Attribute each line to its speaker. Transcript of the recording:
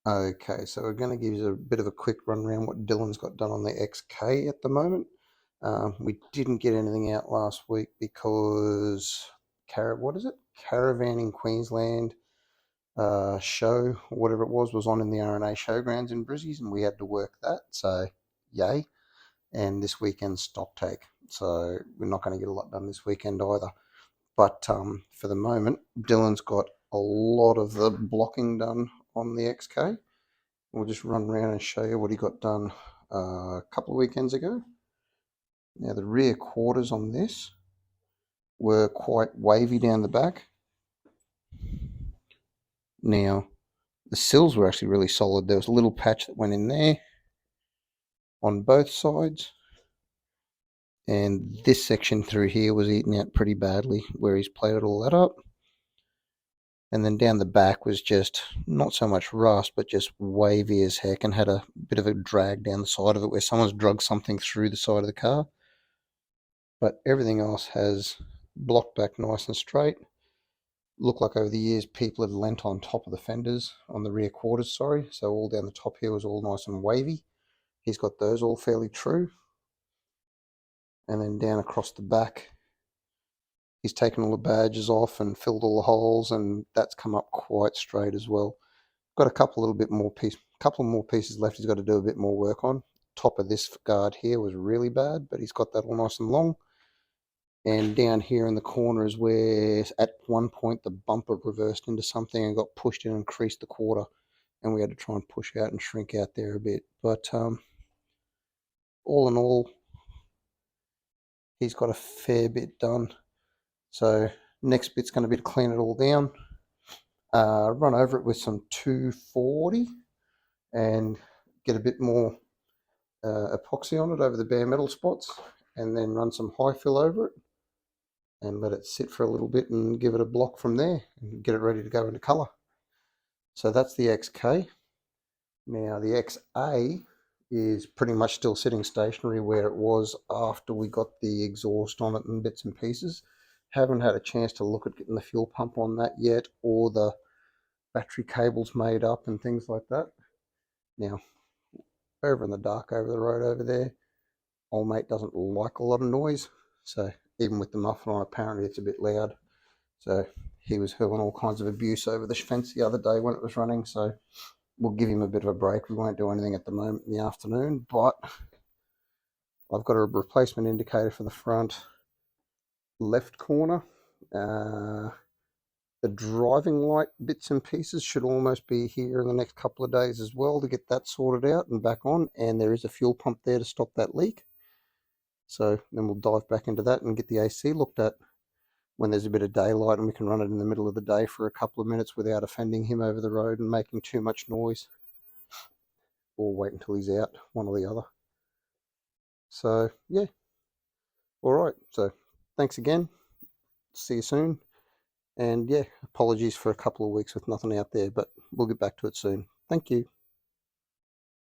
Speaker 1: Okay, so we're going to give you a bit of a quick run around what Dylan's got done on the XK at the moment. We didn't get anything out last week because what is it? Caravan in Queensland show, whatever it was on in the RNA showgrounds in Brizzies, and we had to work that. So, yay! And this weekend's stock take, so we're not going to get a lot done this weekend either. But for the moment, Dylan's got a lot of the blocking done on the XK. We'll just run around and show you what he got done a couple of weekends ago. Now the rear quarters on this were quite wavy down the back. Now the sills were actually really solid. There was a little patch that went in there on both sides, and this section through here was eaten out pretty badly where he's plated all that up. And then down the back was just not so much rust, but just wavy as heck, and had a bit of a drag down the side of it where someone's drugged something through the side of the car. But everything else has blocked back nice and straight. Looked like over the years people had lent on top of the fenders, on the rear quarters, sorry. So all down the top here was all nice and wavy. He's got those all fairly true. And then down across the back, he's taken all the badges off and filled all the holes, and that's come up quite straight as well. Got a couple more pieces left he's got to do a bit more work on. Top of this guard here was really bad, but he's got that all nice and long. And down here in the corner is where at one point the bumper reversed into something and got pushed in and creased the quarter, and we had to try and push out and shrink out there a bit. But all in all, he's got a fair bit done. So next bit's going to be to clean it all down, run over it with some 240 and get a bit more epoxy on it over the bare metal spots, and then run some high fill over it and let it sit for a little bit and give it a block from there and get it ready to go into colour. So that's the XK. Now the XA is pretty much still sitting stationary where it was after we got the exhaust on it and bits and pieces. Haven't had a chance to look at getting the fuel pump on that yet, or the battery cables made up and things like that. Now, over in the dark over the road over there, old mate doesn't like a lot of noise, so even with the muffler on, apparently it's a bit loud. So he was hurling all kinds of abuse over the fence the other day when it was running, so we'll give him a bit of a break. We won't do anything at the moment in the afternoon, but I've got a replacement indicator for the front left corner. The driving light bits and pieces should almost be here in the next couple of days as well to get that sorted out and back on, and there is a fuel pump there to stop that leak. So then we'll dive back into that and get the AC looked at when there's a bit of daylight, and we can run it in the middle of the day for a couple of minutes without offending him over the road and making too much noise, or wait until he's out, one or the other. So yeah, all right, so thanks again, see you soon, and yeah, apologies for a couple of weeks with nothing out there, but we'll get back to it soon. Thank you.